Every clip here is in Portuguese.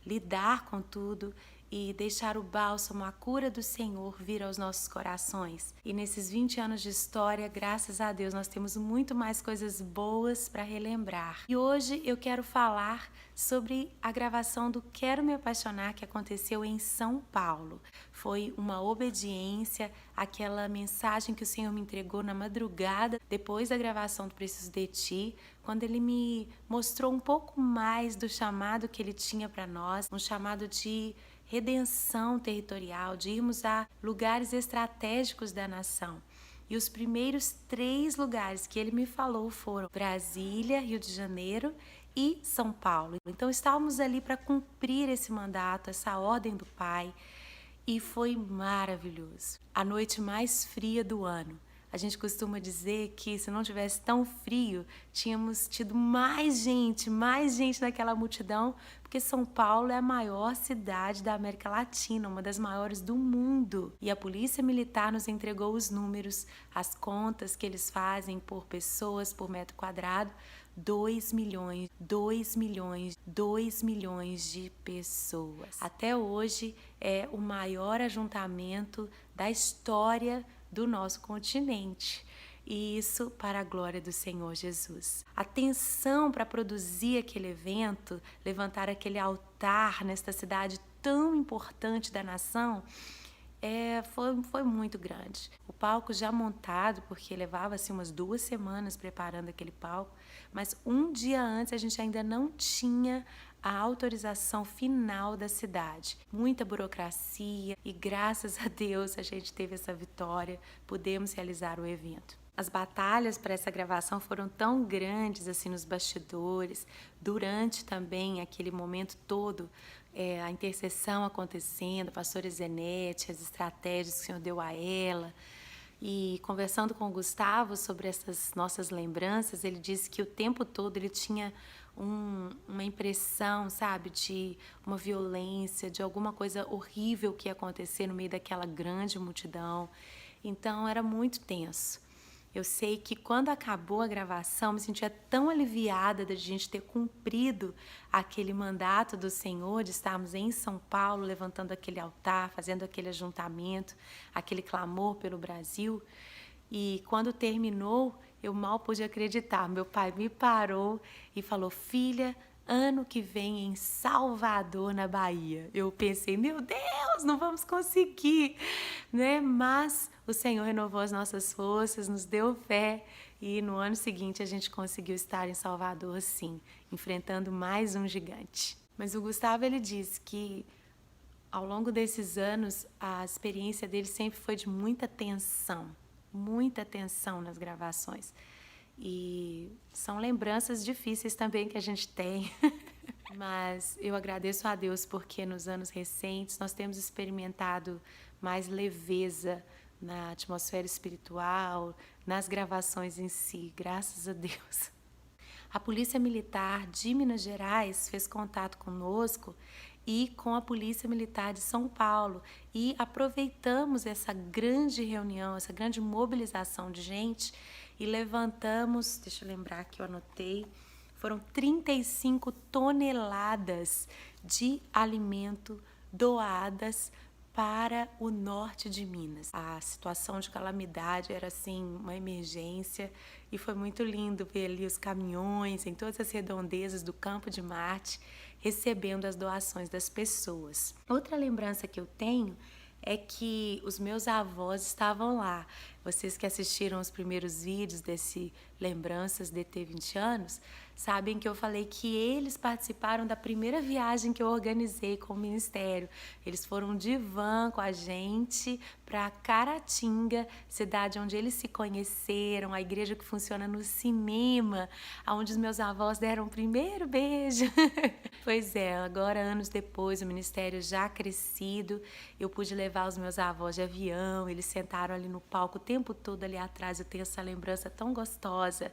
lidar com tudo e deixar o bálsamo, a cura do Senhor vir aos nossos corações. E nesses 20 anos de história, graças a Deus, nós temos muito mais coisas boas para relembrar. E hoje eu quero falar sobre a gravação do Quero Me Apaixonar, que aconteceu em São Paulo. Foi uma obediência àquela mensagem que o Senhor me entregou na madrugada, depois da gravação do Preciso de Ti, quando Ele me mostrou um pouco mais do chamado que Ele tinha para nós, um chamado de redenção territorial, de irmos a lugares estratégicos da nação. E os primeiros 3 lugares que ele me falou foram Brasília, Rio de Janeiro e São Paulo. Então estávamos ali para cumprir esse mandato, essa ordem do Pai, e foi maravilhoso. A noite mais fria do ano. A gente costuma dizer que se não tivesse tão frio, tínhamos tido mais gente naquela multidão, porque São Paulo é a maior cidade da América Latina, uma das maiores do mundo. E a Polícia Militar nos entregou os números, as contas que eles fazem por pessoas, por metro quadrado. 2 milhões de pessoas. Até hoje é o maior ajuntamento da história do nosso continente. E isso para a glória do Senhor Jesus. A tensão para produzir aquele evento, levantar aquele altar nesta cidade tão importante da nação, foi muito grande. O palco já montado, porque levava-se umas 2 semanas preparando aquele palco, mas um dia antes a gente ainda não tinha a autorização final da cidade. Muita burocracia e graças a Deus a gente teve essa vitória, pudemos realizar o evento. As batalhas para essa gravação foram tão grandes assim nos bastidores, durante também aquele momento todo, a intercessão acontecendo, a pastora Zenete, as estratégias que o Senhor deu a ela. E conversando com o Gustavo sobre essas nossas lembranças, ele disse que o tempo todo ele tinha uma impressão, sabe, de uma violência, de alguma coisa horrível que ia acontecer no meio daquela grande multidão. Então era muito tenso. Eu sei que quando acabou a gravação, me sentia tão aliviada de a gente ter cumprido aquele mandato do Senhor, de estarmos em São Paulo, levantando aquele altar, fazendo aquele ajuntamento, aquele clamor pelo Brasil. E quando terminou, eu mal pude acreditar. Meu pai me parou e falou: filha, ano que vem em Salvador, na Bahia. Eu pensei, meu Deus, não vamos conseguir, né? Mas o Senhor renovou as nossas forças, nos deu fé e no ano seguinte a gente conseguiu estar em Salvador, sim, enfrentando mais um gigante. Mas o Gustavo, ele disse que ao longo desses anos a experiência dele sempre foi de muita tensão nas gravações. E são lembranças difíceis também que a gente tem. Mas eu agradeço a Deus porque nos anos recentes nós temos experimentado mais leveza na atmosfera espiritual, nas gravações em si, graças a Deus. A Polícia Militar de Minas Gerais fez contato conosco e com a Polícia Militar de São Paulo e aproveitamos essa grande reunião, essa grande mobilização de gente e levantamos, deixa eu lembrar que eu anotei, foram 35 toneladas de alimento doadas para o norte de Minas. A situação de calamidade era assim uma emergência e foi muito lindo ver ali os caminhões em todas as redondezas do Campo de Marte recebendo as doações das pessoas. Outra lembrança que eu tenho é que os meus avós estavam lá. Vocês que assistiram os primeiros vídeos desse Lembranças DT 20 anos, sabem que eu falei que eles participaram da primeira viagem que eu organizei com o Ministério. Eles foram de van com a gente para Caratinga, cidade onde eles se conheceram, a igreja que funciona no cinema, onde os meus avós deram o primeiro beijo. Pois é, agora anos depois, o Ministério já crescido, eu pude levar os meus avós de avião, eles sentaram ali no palco o tempo todo ali atrás. Eu tenho essa lembrança tão gostosa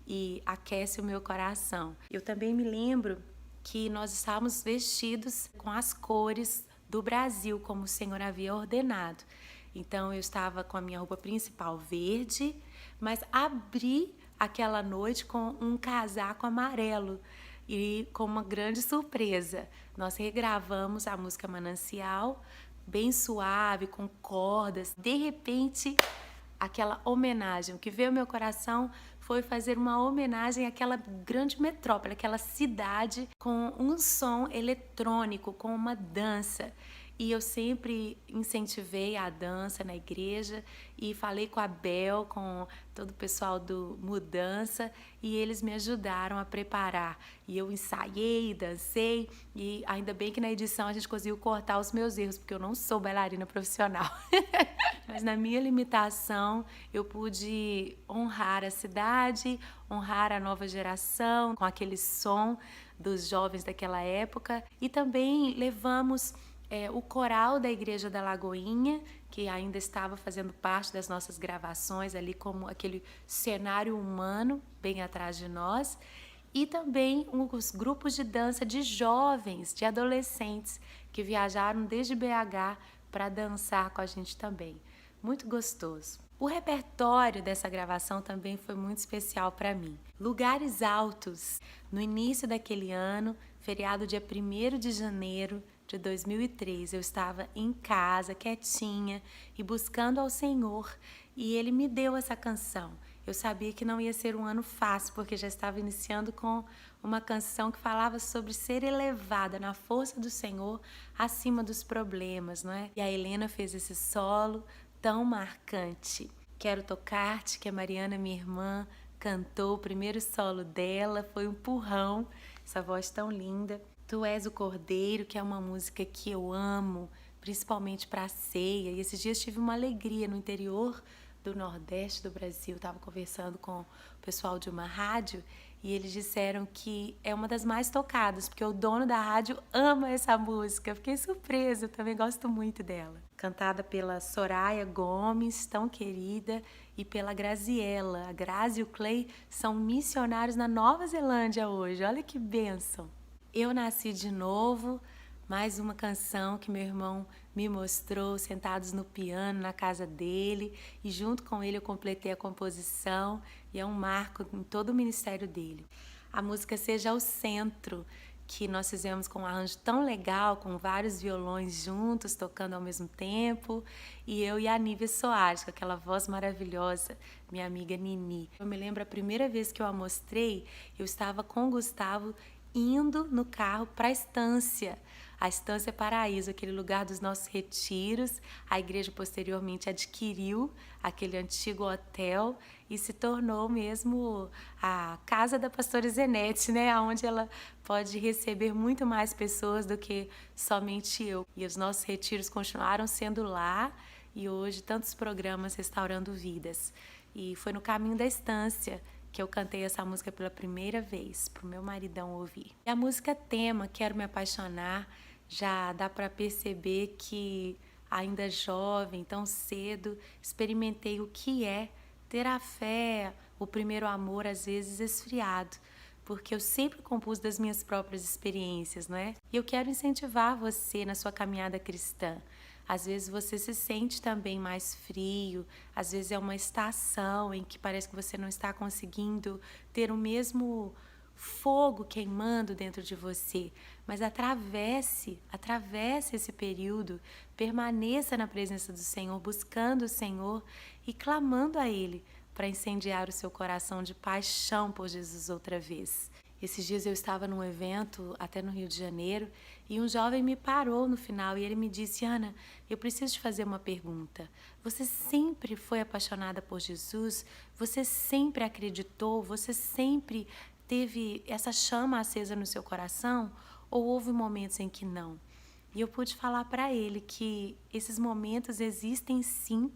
e aquece o meu coração. Eu também me lembro que nós estávamos vestidos com as cores do Brasil, como o Senhor havia ordenado. Então eu estava com a minha roupa principal verde, mas abri aquela noite com um casaco amarelo. E com uma grande surpresa, nós regravamos a música Manancial, bem suave, com cordas. De repente, aquela homenagem, o que veio ao meu coração foi fazer uma homenagem àquela grande metrópole, aquela cidade com um som eletrônico, com uma dança. E eu sempre incentivei a dança na igreja e falei com a Bel, com todo o pessoal do Mudança, e eles me ajudaram a preparar. E eu ensaiei, dancei, e ainda bem que na edição a gente conseguiu cortar os meus erros, porque eu não sou bailarina profissional. Mas na minha limitação, eu pude honrar a cidade, honrar a nova geração, com aquele som dos jovens daquela época. E também levamos o coral da Igreja da Lagoinha, que ainda estava fazendo parte das nossas gravações, ali como aquele cenário humano bem atrás de nós. E também os grupos de dança de jovens, de adolescentes, que viajaram desde BH para dançar com a gente também. Muito gostoso. O repertório dessa gravação também foi muito especial para mim. Lugares Altos, no início daquele ano, feriado dia 1º de janeiro de 2003, eu estava em casa, quietinha e buscando ao Senhor, e Ele me deu essa canção. Eu sabia que não ia ser um ano fácil, porque já estava iniciando com uma canção que falava sobre ser elevada na força do Senhor acima dos problemas, não é? E a Helena fez esse solo tão marcante. Quero Tocar-te, que a Mariana, minha irmã, cantou o primeiro solo dela, foi um empurrão, essa voz tão linda. Tu és o Cordeiro, que é uma música que eu amo, principalmente para a ceia. E esses dias tive uma alegria no interior do Nordeste do Brasil. Estava conversando com o pessoal de uma rádio e eles disseram que é uma das mais tocadas, porque o dono da rádio ama essa música. Fiquei surpresa, eu também gosto muito dela. Cantada pela Soraya Gomes, tão querida, e pela Graziella. A Grazi e o Clay são missionários na Nova Zelândia hoje. Olha que bênção! Eu Nasci de Novo, mais uma canção que meu irmão me mostrou, sentados no piano na casa dele, e junto com ele eu completei a composição, e é um marco em todo o ministério dele. A música Seja o Centro, que nós fizemos com um arranjo tão legal, com vários violões juntos, tocando ao mesmo tempo, e eu e a Nívia Soares, com aquela voz maravilhosa, minha amiga Nini. Eu me lembro a primeira vez que eu a mostrei, eu estava com o Gustavo indo no carro para a Estância Paraíso, aquele lugar dos nossos retiros. A igreja posteriormente adquiriu aquele antigo hotel e se tornou mesmo a casa da pastora Zenete, né? Onde ela pode receber muito mais pessoas do que somente eu. E os nossos retiros continuaram sendo lá, e hoje tantos programas restaurando vidas. E foi no caminho da estância que eu cantei essa música pela primeira vez para o meu maridão ouvir. E a música tema, Quero Me Apaixonar, já dá para perceber que ainda jovem, tão cedo, experimentei o que é ter a fé, o primeiro amor às vezes esfriado, porque eu sempre compus das minhas próprias experiências, não é? E eu quero incentivar você na sua caminhada cristã. Às vezes você se sente também mais frio, às vezes é uma estação em que parece que você não está conseguindo ter o mesmo fogo queimando dentro de você, mas atravesse esse período, permaneça na presença do Senhor, buscando o Senhor e clamando a Ele para incendiar o seu coração de paixão por Jesus outra vez. Esses dias eu estava num evento, até no Rio de Janeiro, e um jovem me parou no final e ele me disse: Ana, eu preciso te fazer uma pergunta. Você sempre foi apaixonada por Jesus? Você sempre acreditou? Você sempre teve essa chama acesa no seu coração? Ou houve momentos em que não? E eu pude falar para ele que esses momentos existem sim,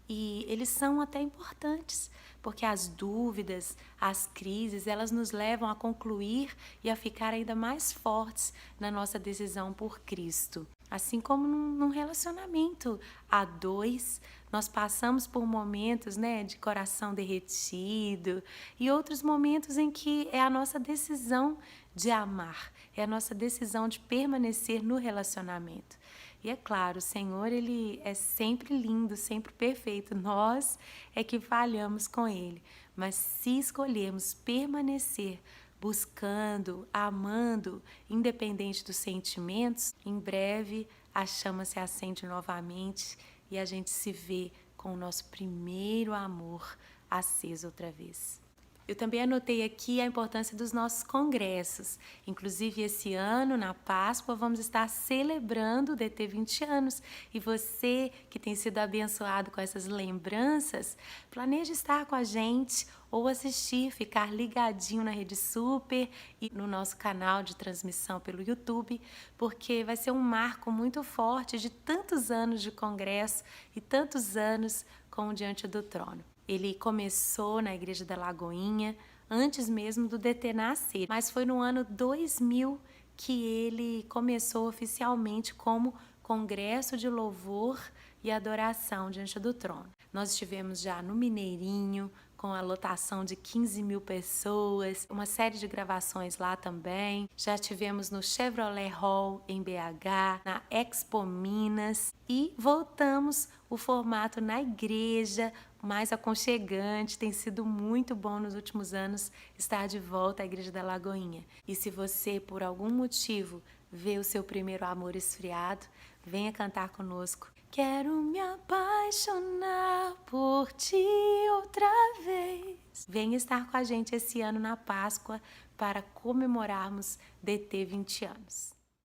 e eles são até importantes, porque as dúvidas, as crises, elas nos levam a concluir e a ficar ainda mais fortes na nossa decisão por Cristo. Assim como num relacionamento a dois, nós passamos por momentos, né, de coração derretido e outros momentos em que é a nossa decisão de amar, é a nossa decisão de permanecer no relacionamento. E é claro, o Senhor, Ele é sempre lindo, sempre perfeito. Nós é que falhamos com Ele. Mas se escolhermos permanecer buscando, amando, independente dos sentimentos, em breve a chama se acende novamente e a gente se vê com o nosso primeiro amor aceso outra vez. Eu também anotei aqui a importância dos nossos congressos. Inclusive, esse ano, na Páscoa, vamos estar celebrando o DT 20 anos. E você, que tem sido abençoado com essas lembranças, planeje estar com a gente ou assistir, ficar ligadinho na Rede Super e no nosso canal de transmissão pelo YouTube, porque vai ser um marco muito forte de tantos anos de congresso e tantos anos com o Diante do Trono. Ele começou na Igreja da Lagoinha antes mesmo do DT nascer, mas foi no ano 2000 que ele começou oficialmente como Congresso de Louvor e Adoração Diante do Trono. Nós estivemos já no Mineirinho, com a lotação de 15 mil pessoas, uma série de gravações lá também. Já tivemos no Chevrolet Hall em BH, na Expo Minas e voltamos o formato na igreja, mais aconchegante. Tem sido muito bom nos últimos anos estar de volta à Igreja da Lagoinha. E se você, por algum motivo, vê o seu primeiro amor esfriado, venha cantar conosco. Quero me apaixonar por ti outra vez. Venha estar com a gente esse ano na Páscoa para comemorarmos DT 20 anos.